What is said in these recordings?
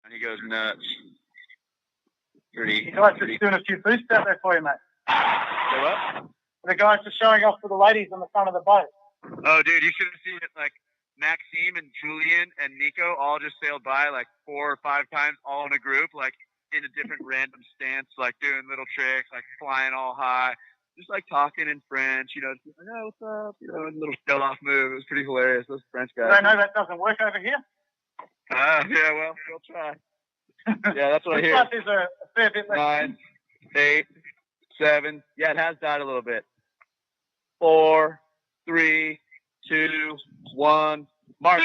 and he goes nuts. The guys just doing a few boosts out there for you, mate. Say what? The guys just showing off for the ladies on the front of the boat. Oh, dude, you should have seen it. Like, Maxime and Julian and Nico all just sailed by like 4 or 5 times, all in a group, like in a different random stance, like doing little tricks, like flying all high, just like talking in French, you know, just like, oh, what's up? You know, a little show-off move. It was pretty hilarious. Those French guys. I know that doesn't work over here. Yeah, well, we'll try. Yeah, that's what I hear. This is a fair bit less. 9, 8, 7. Yeah, it has died a little bit. 4, 3, 2, 1. Mark.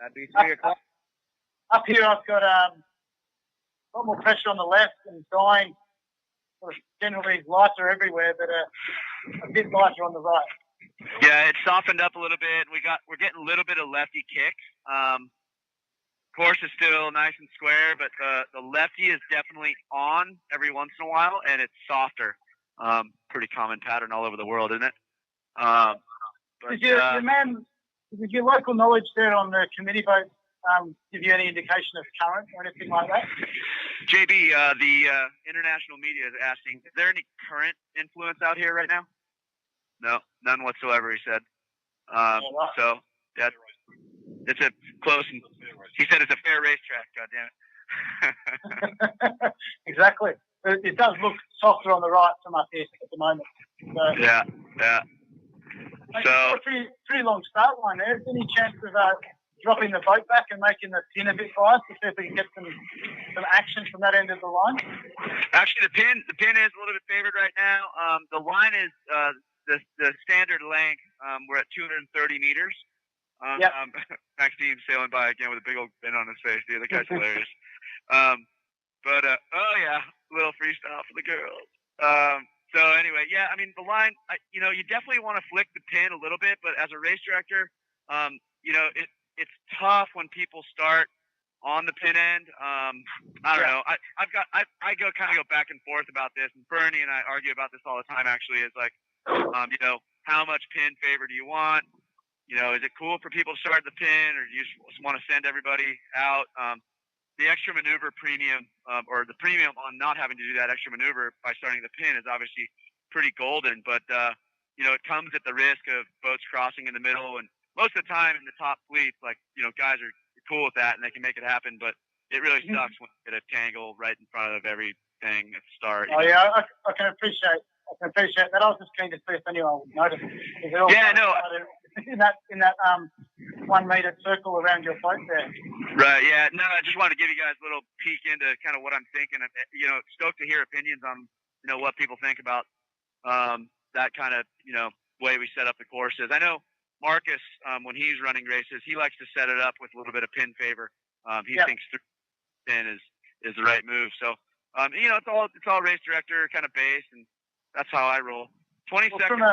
That'd be 3 o'clock. Up here, I've got a lot more pressure on the left and dying. Sort of generally lighter everywhere, but a bit lighter on the right. Yeah, it softened up a little bit. We're getting a little bit of lefty kick. Course is still nice and square, but the lefty is definitely on every once in a while, and it's softer. Pretty common pattern all over the world, isn't it? Did your local knowledge there on the committee boat give you any indication of current or anything like that? JB, the international media is asking, is there any current influence out here right now? No, none whatsoever, he said. So, yeah, it's a close, and he said it's a fair racetrack, goddammit. Exactly. It does look softer on the right from up here at the moment. So, yeah. So, pretty long start line there. Is there any chance of dropping the boat back and making the pin a bit fast to see if we can get some action from that end of the line? Actually, the pin is a little bit favored right now. The line is the standard length. We're at 230 meters. Yep. Maxime sailing by again with a big old grin on his face. Dude, that guy's hilarious. Oh yeah, a little freestyle for the girls. So anyway, yeah, I mean the line, you definitely want to flick the pin a little bit, but as a race director, it's tough when people start on the pin end. I don't know. I go back and forth about this, and Bernie and I argue about this all the time. Actually, is like, how much pin favor do you want? Is it cool for people to start the pin, or do you just want to send everybody out? The extra maneuver premium, or the premium on not having to do that extra maneuver by starting the pin is obviously pretty golden, but it comes at the risk of boats crossing in the middle, and most of the time in the top fleets, like, guys are cool with that and they can make it happen, but it really sucks when you get a tangle right in front of everything at the start. Yeah, I can appreciate that. I was just keen to see if anyone would notice. Yeah, no. In that 1 meter circle around your boat there. Right. Yeah. No, I just wanted to give you guys a little peek into kind of what I'm thinking. Stoked to hear opinions on what people think about that kind of way we set up the courses. I know Marcus, when he's running races, he likes to set it up with a little bit of pin favor. He thinks pin is the right move. So it's all race director kind of based, and that's how I roll. 20 seconds.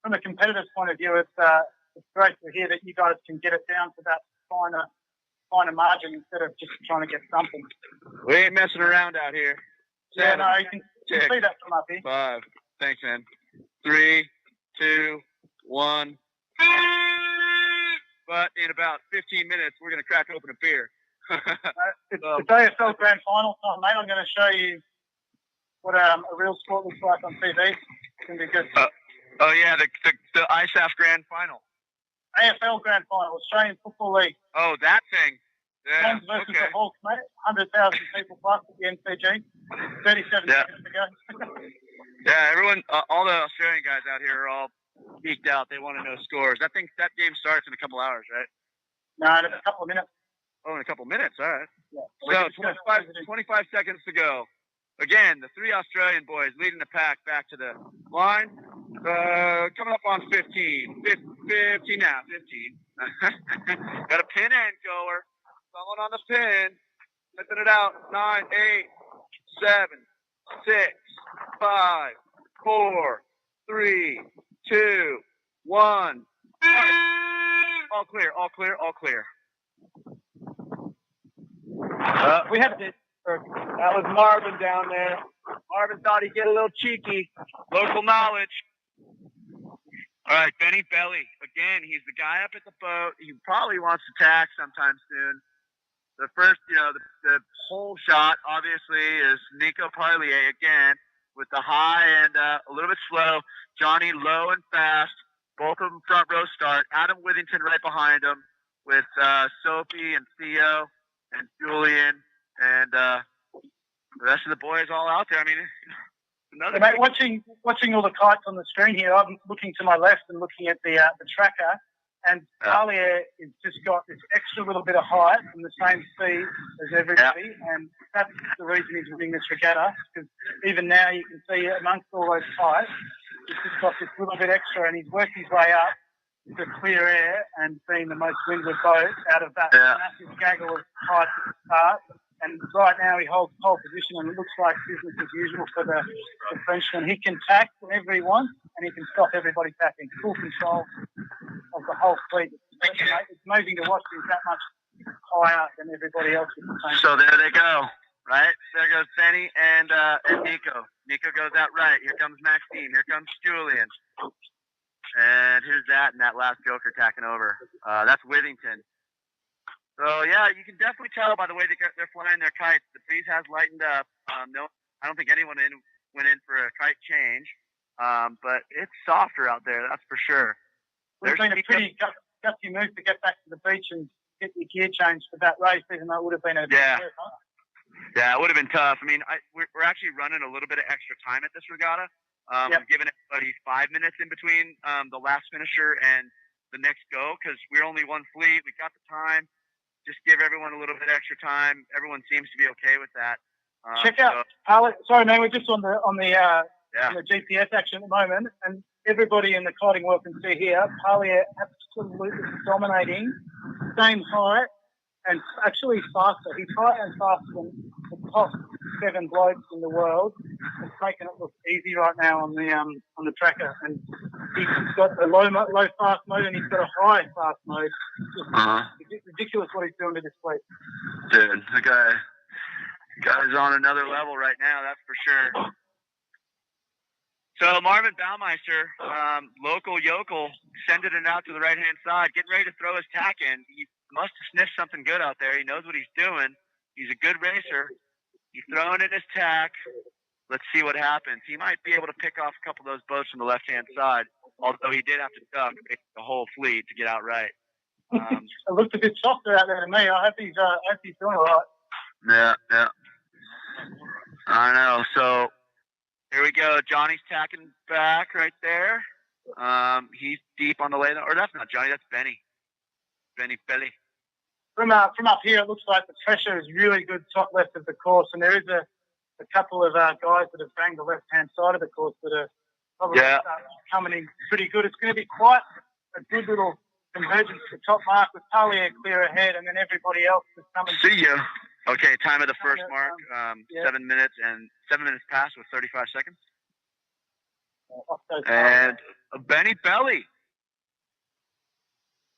From a competitor's point of view, it's great to hear that you guys can get it down to that finer margin instead of just trying to get something. We ain't messing around out here. 7, yeah, no, you can see that from up here. 5. Thanks, man. 3, 2, 1. But in about 15 minutes, we're going to crack open a beer. It's AFL Grand Final time, mate. I'm going to show you what a real sport looks like on TV. It's going to be good. Oh, yeah, the ISAF Grand Final. AFL Grand Final, Australian Football League. Oh, that thing. Yeah, Hawks versus the Hawks, mate. 100,000 people plus at the NCG. 37 seconds to go. Yeah, everyone, all the Australian guys out here are all geeked out. They want to know scores. I think that game starts in a couple hours, right? No, in a couple of minutes. Oh, in a couple of minutes. All right. Yeah. So 25 seconds to go. Again, the 3 Australian boys leading the pack back to the line. Coming up on 15. 15 now. 15. Got a pin end goer. Someone on the pin. Flipping it out. 9, 8, 7, 6, 5, 4, 3, 2, 1. All clear. All clear. All clear. We have to. That was Marvin down there. Marvin thought he'd get a little cheeky. Local knowledge. All right, Benny Belly again, he's the guy up at the boat. He probably wants to tack sometime soon. The first, the whole shot obviously is Nico Parlier again with the high and a little bit slow. Johnny low and fast. Both of them front row start. Adam Withington right behind him with Sophie and Theo and Julian and the rest of the boys all out there. I mean, mate, watching all the kites on the screen here, I'm looking to my left and looking at the tracker, and Parlier has just got this extra little bit of height and the same speed as everybody, and that's the reason he's winning this regatta, because even now you can see amongst all those kites, he's just got this little bit extra, and he's worked his way up to clear air and being the most windward boat out of that massive gaggle of kites at the start. And right now he holds pole position, and it looks like business as usual for the Frenchman. He can tack whenever he wants, and he can stop everybody tacking. Full control of the whole fleet. It's amazing to watch. He's that much higher than everybody else. So there they go, right? There goes Benny and Nico. Nico goes out right. Here comes Maxime. Here comes Julian. And here's that, and that last joker tacking over. That's Withington. So, yeah, you can definitely tell by the way they're flying their kites. The breeze has lightened up. No, I don't think anyone went in for a kite change. But it's softer out there, that's for sure. It's been a pretty gutsy move to get back to the beach and get your gear changed for that race, even though it would have been a bit Yeah, it would have been tough. I mean, we're actually running a little bit of extra time at this regatta. We're giving everybody 5 minutes in between the last finisher and the next go, because we're only one fleet. We got the time. Just give everyone a little bit extra time. Everyone seems to be okay with that. Check out, sorry, man, we're just on the GPS action at the moment, and everybody in the kiting world can see here, Parlier absolutely dominating, same height, and actually faster. He's higher and faster than the top 7 blokes in the world. It's making it look easy right now on the tracker, and he's got the low fast mode, and he's got a high fast mode. It's ridiculous what he's doing to this fleet. Dude, the guy's on another level right now, that's for sure. So Marvin Baumeister, local yokel, sending it out to the right-hand side, getting ready to throw his tack in. He must have sniffed something good out there. He knows what he's doing. He's a good racer. He's throwing in his tack. Let's see what happens. He might be able to pick off a couple of those boats from the left-hand side, although he did have to duck the whole fleet to get out right. It looked a bit softer out there to me. I hope he's doing all Yeah. right. I know. So here we go. Johnny's tacking back right there. He's deep on the lay. Or that's not Johnny. That's Benny. Benny Belly. From up here, it looks like the pressure is really good top left of the course, and there is a couple of guys that have banged the left-hand side of the course that are probably coming in pretty good. It's going to be quite a good little convergence to top mark with Parlier clear ahead, and then everybody else is coming. See you. Okay, time of the first mark, 7 minutes past with 35 seconds. And Benny Belly.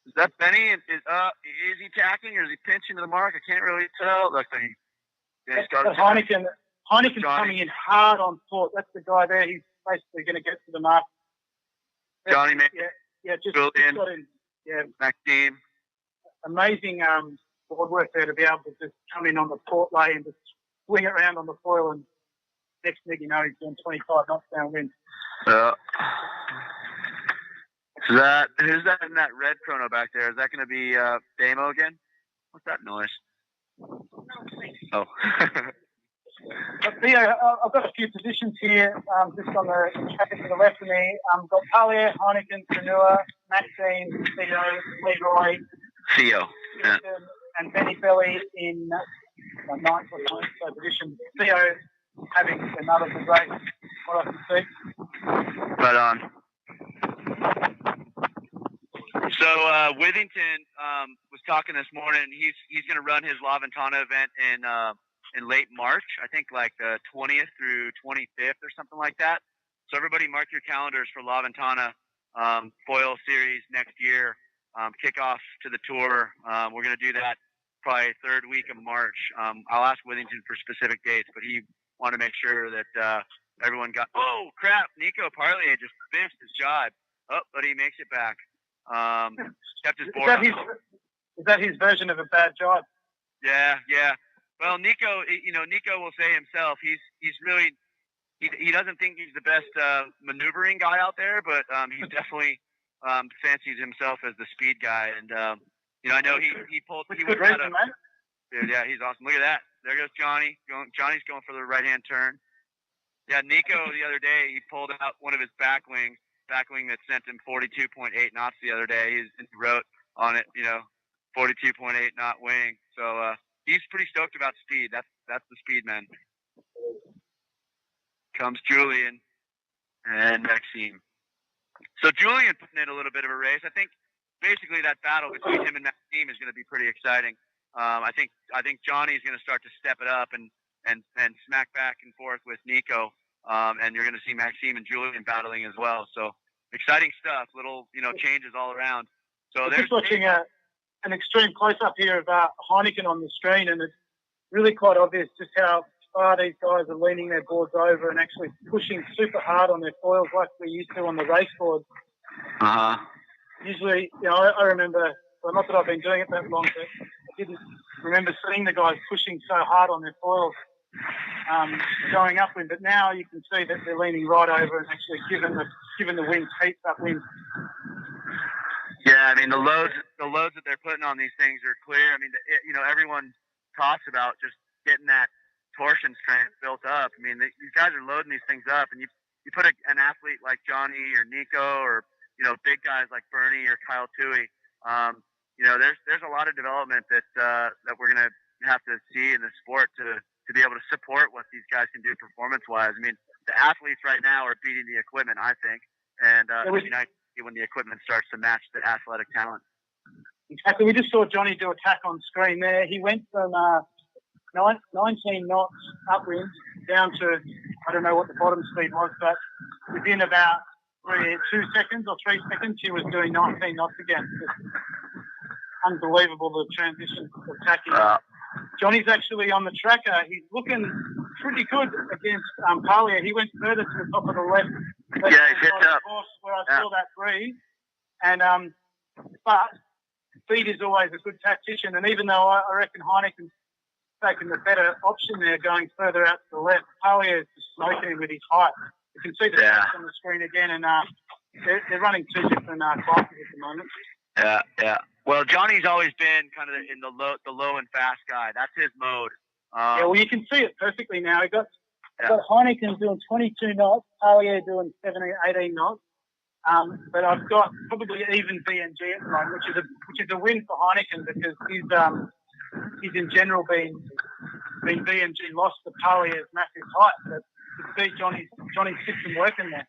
Is that Benny? Is he tacking or is he pinching to the mark? I can't really tell. Looks like he started. Heineken's coming in hard on port. That's the guy there. He's basically going to get to the mark. Johnny, man. Just got in. Yeah. Maxime. Amazing board work there to be able to just come in on the port lay and just swing it around on the foil, and next thing you know, he's doing 25 knots downwind. Who's that in that red chrono back there? Is that going to be Damo again? What's that noise? Oh. Theo, I've got a few positions here, just on the tracker to the left of me. I've got Parlier, Heineken, Tranua, Maxine, Theo, Leroy, and Benny Belly in ninth or ninth position. Theo having another good race, what I can see. Right on. So Withington was talking this morning. He's going to run his La Ventana event in late March. I think like the 20th through 25th or something like that. So everybody mark your calendars for La Ventana foil series next year. Kickoff to the tour. We're going to do that probably third week of March. I'll ask Withington for specific dates, but he wanted to make sure that everyone got. Oh crap! Nico Parlier just missed his jibe. Oh, but he makes it back. Kept his Is board. is that his version of a bad job? Yeah. Well, Nico, Nico will say himself, he's really, he doesn't think he's the best maneuvering guy out there, but he's definitely fancies himself as the speed guy. And I know he Good reason, mate. Dude, yeah, he's awesome. Look at that. There goes Johnny. Johnny's going for the right-hand turn. Yeah, Nico the other day, he pulled out one of his back wing that sent him 42.8 knots the other day. He wrote on it, 42.8 knot wing. So he's pretty stoked about speed. That's the speed man. Comes Julian and Maxime. So Julian putting in a little bit of a race. I think basically that battle between him and Maxime is going to be pretty exciting. I think Johnny's going to start to step it up and smack back and forth with Nico, and you're going to see Maxime and Julian battling as well. So exciting stuff. Little changes all around. So there's just watching an extreme close up here of Heineken on the screen, and it's really quite obvious just how far these guys are leaning their boards over and actually pushing super hard on their foils like we used to on the race boards. Usually, I remember. Well, not that I've been doing it that long, but I didn't remember seeing the guys pushing so hard on their foils going upwind. But now you can see that they're leaning right over and actually giving the winds heaps upwind. Yeah, I mean the loads that they're putting on these things are clear. I mean, everyone talks about just getting that torsion strength built up. I mean, these guys are loading these things up, and you put an athlete like Johnny or Nico or big guys like Bernie or Kyle Toohey. There's a lot of development that we're gonna have to see in the sport to be able to support what these guys can do performance wise. I mean, the athletes right now are beating the equipment, I think, and when the equipment starts to match the athletic talent. Exactly. We just saw Johnny do a tack on screen there. He went from 19 knots upwind down to, I don't know what the bottom speed was, but within about 2 seconds or 3 seconds, he was doing 19 knots again. Just unbelievable, the transition of tacking. Johnny's actually on the tracker. He's looking pretty good against Parlier. He went further to the top of the left. Yeah, he hit up. Where I saw that breeze. And, but speed is always a good tactician. And even though I reckon Heineken's taking the better option there, going further out to the left, Parlier is just smoking him with his height. You can see the tracks on the screen again, and they're running two different classes at the moment. Yeah. Well, Johnny's always been kind of in the low and fast guy. That's his mode. Well, you can see it perfectly now. Got Heineken doing 22 knots, Parlier doing 17, 18 knots. But I've got probably even BNG at the moment, which is a win for Heineken because he's in general been BNG lost to Parlier's massive height. But you see Johnny's system working there.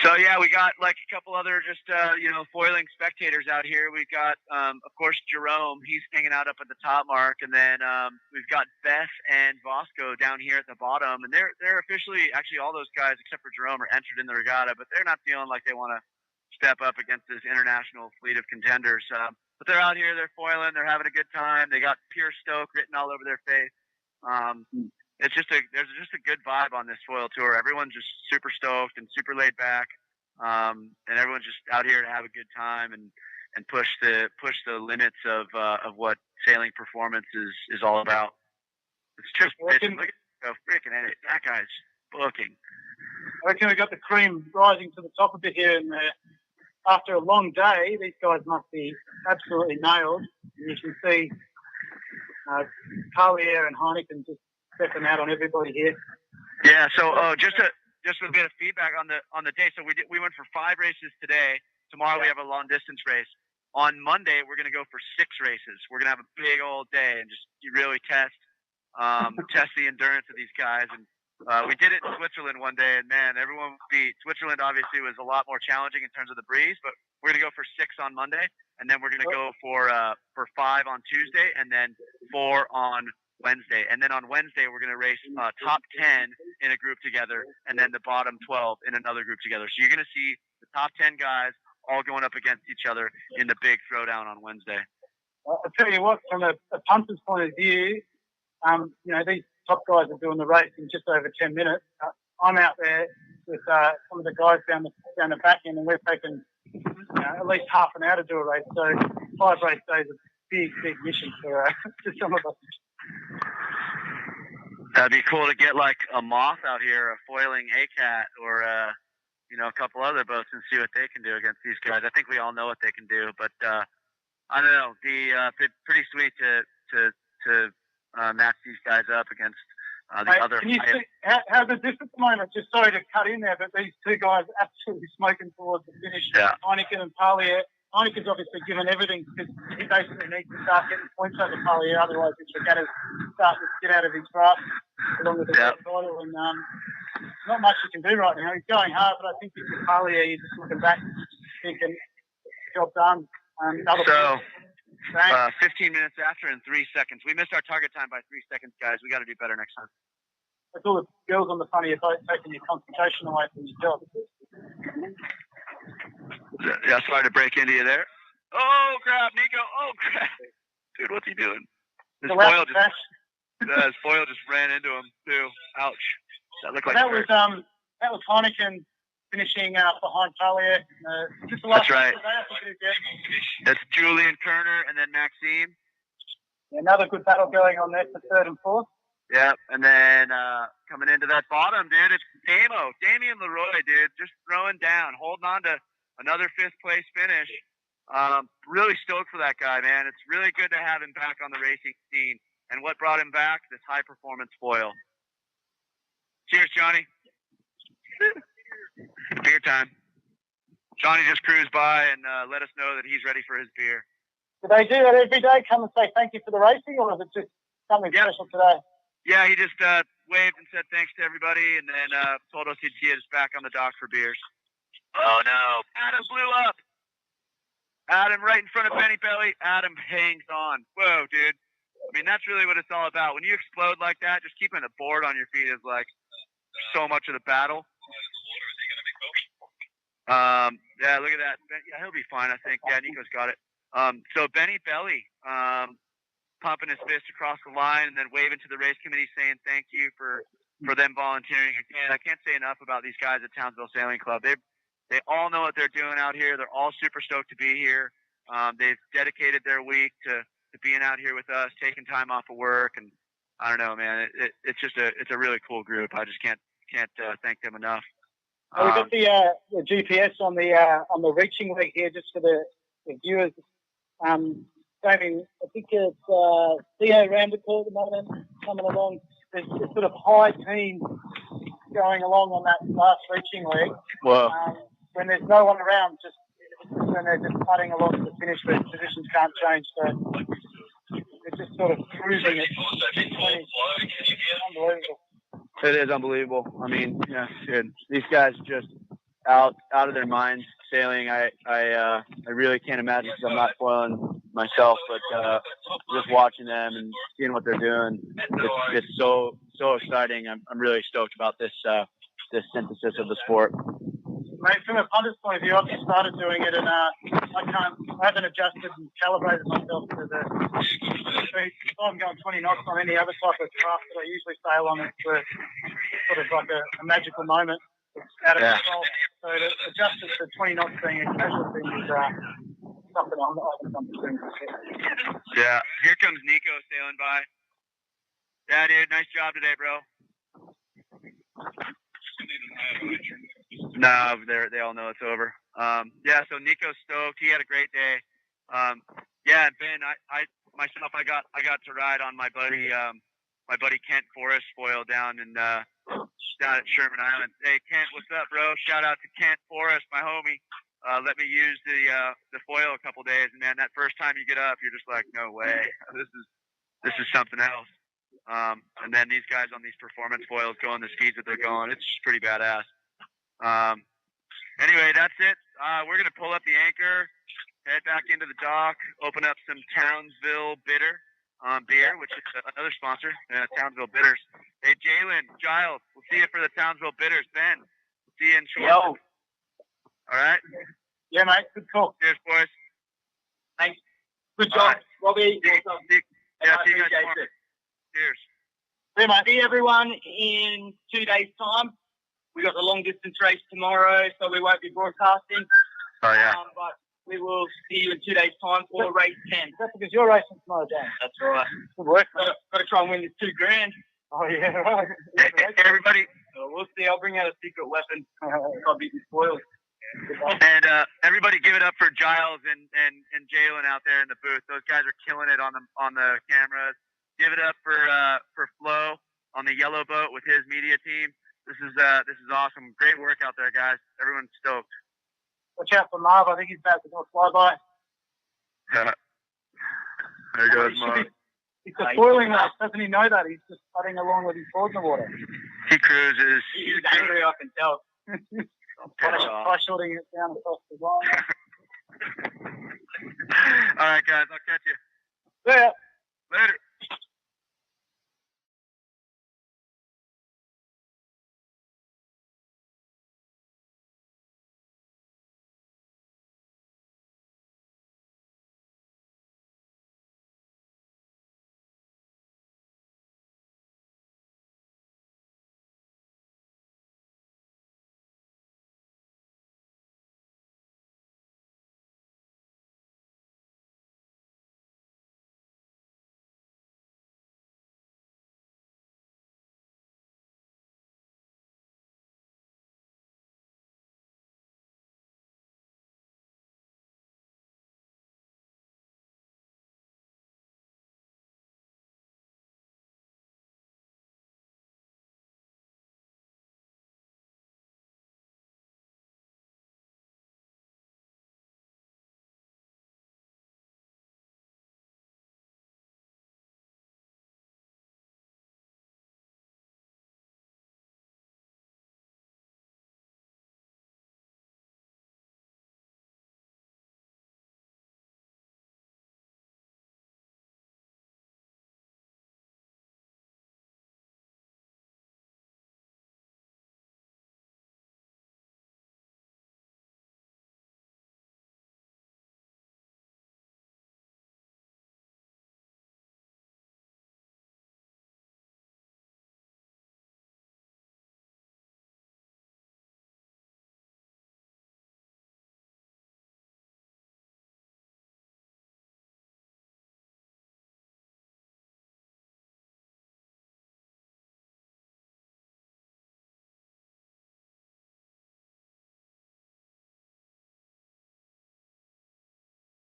So yeah, we got like a couple other just foiling spectators out here. We've got of course Jerome, he's hanging out up at the top mark, and then we've got Beth and Bosco down here at the bottom, and they're officially actually all those guys except for Jerome are entered in the regatta, but they're not feeling like they want to step up against this international fleet of contenders. But they're out here, they're foiling, they're having a good time. They got pure stoke written all over their face. There's just a good vibe on this foil tour. Everyone's just super stoked and super laid back, and everyone's just out here to have a good time and push the limits of what sailing performance is all about. It's just look at freaking it. That guy's booking. I reckon we got the cream rising to the top a bit here, and after a long day, these guys must be absolutely nailed. And you can see Parlier and Heineken just stepping out on everybody here. Yeah. So just a bit of feedback on the day. So we went for 5 races today. Tomorrow we have a long distance race. On Monday we're going to go for 6 races. We're going to have a big old day and just really test the endurance of these guys. And we did it in Switzerland one day, and man, everyone beat. Switzerland obviously was a lot more challenging in terms of the breeze, but we're going to go for 6 on Monday, and then we're going to go for 5 on Tuesday, and then 4 on Wednesday. And then on Wednesday, we're going to race top 10 in a group together, and then the bottom 12 in another group together. So you're going to see the top 10 guys all going up against each other in the big throwdown on Wednesday. I'll tell you what, from a punter's point of view, these top guys are doing the race in just over 10 minutes. I'm out there with some of the guys down the down the back end, and we've taken at least half an hour to do a race. So 5 race days is a big mission for some of us. That'd be cool to get like a moth out here, a foiling ACAT, or a couple other boats and see what they can do against these guys. I think we all know what they can do, but I don't know. It'd pretty sweet to match these guys up against the other. Can you see how the difference at the moment? Just sorry to cut in there, but these two guys absolutely smoking towards the finish. Yeah. Heineken and Parlier. Heineken's obviously given everything because he basically needs to start getting points over Parlier, otherwise his regatta's starting to get out of his grasp along with the title. And not much you can do right now. He's going hard, but I think if you're Parlier, you're just looking back, thinking, job done. 15 minutes after in 3 seconds. We missed our target time by 3 seconds, guys. We got to do better next time. That's all the girls on the front of your boat taking your concentration away from your job. Yeah, sorry to break into you there. Oh, crap, Nico. Oh, crap. Dude, what's he doing? His foil just ran into him, too. Ouch. That looked like that was Heineken finishing behind Parlier. That's right. That's Julian Kerner and then Maxime. Yeah, another good battle going on there for 3rd and 4th. Yeah, and then coming into that bottom, dude, it's Damien Leroy, dude, just throwing down, holding on to another 5th place finish. Really stoked for that guy, man. It's really good to have him back on the racing scene. And what brought him back? This high-performance foil. Cheers, Johnny. Beer time. Johnny just cruised by and let us know that he's ready for his beer. Do they do that every day? Come and say thank you for the racing, or is it just something special today? Yeah, he just waved and said thanks to everybody, and then told us he'd see us back on the dock for beers. Oh, no. Adam blew up. Adam right in front of Benny Belly. Adam hangs on. Whoa, dude. I mean, that's really what it's all about. When you explode like that, just keeping a board on your feet is like so much of the battle. Yeah, look at that. Yeah, he'll be fine, I think. Yeah, Nico's got it. So Benny Belly pumping his fist across the line and then waving to the race committee saying thank you for them volunteering. Again, I can't say enough about these guys at Townsville Sailing Club. They all know what they're doing out here. They're all super stoked to be here. They've dedicated their week to being out here with us, taking time off of work, and I don't know, man. It's just a really cool group. I just can't thank them enough. We've got the GPS on the reaching leg here, just for the viewers. I think it's Theo Ramdacourt at the moment coming along. There's sort of high team going along on that last reaching leg. Wow. When there's no one around, just when they're just putting along to the finish, but positions can't change. So it's just sort of cruising it. Unbelievable. It is unbelievable. I mean, yeah, dude, these guys are just out of their minds sailing. I really can't imagine because I'm not foiling myself, but just watching them and seeing what they're doing, it's so exciting. I'm really stoked about this synthesis of the sport. Mate, from a punter's point of view, I've just started doing it, and I haven't adjusted and calibrated myself to if I'm going 20 knots on any other type of craft that I usually sail on, it's sort of like a magical moment. It's out of control. So to adjust it to 20 knots being a casual thing is something I'm doing. Yeah, here comes Nico sailing by. Yeah, dude, nice job today, bro. No, they all know it's over. Yeah, so Nico's stoked. He had a great day. Yeah, Ben, I got to ride on my buddy Kent Forrest foil down at Sherman Island. Hey Kent, what's up, bro? Shout out to Kent Forrest, my homie. Let me use the foil a couple days, and man, that first time you get up, you're just like, no way, this is something else. And then these guys on these performance foils going the speeds that they're going, it's just pretty badass. Anyway, that's it. We're gonna pull up the anchor, head back into the dock, open up some Townsville Bitter beer, which is another sponsor, Townsville Bitters. Hey, Jalen, Giles, we'll see you for the Townsville Bitters. Ben, we'll see you in short. Yo. All right? Yeah, mate. Good talk. Cheers, boys. Thanks. Good job, Robbie. Yeah, see you guys tomorrow. Cheers. See you, mate. See everyone in 2 days' time. we got the long distance race tomorrow, so we won't be broadcasting. Oh yeah. But we will see you in 2 days' time for race 10. That's because you're racing tomorrow, Dan. That's right. Good work. Got to try and win this $2,000. Oh yeah, right. Everybody. We'll see. I'll bring out a secret weapon. I'll be spoiled. And everybody, give it up for Giles and Jalen out there in the booth. Those guys are killing it on the cameras. Give it up for Flo on the yellow boat with his media team. This is awesome. Great work out there, guys. Everyone's stoked. Watch out for Marv. I think he's about to do a flyby. There goes Marv. He's foiling us. Doesn't he know that? He's just putting along with his board in the water. He cruises. He's angry, I can tell. By shorting it down across the line. All right, guys. I'll catch you. Yeah.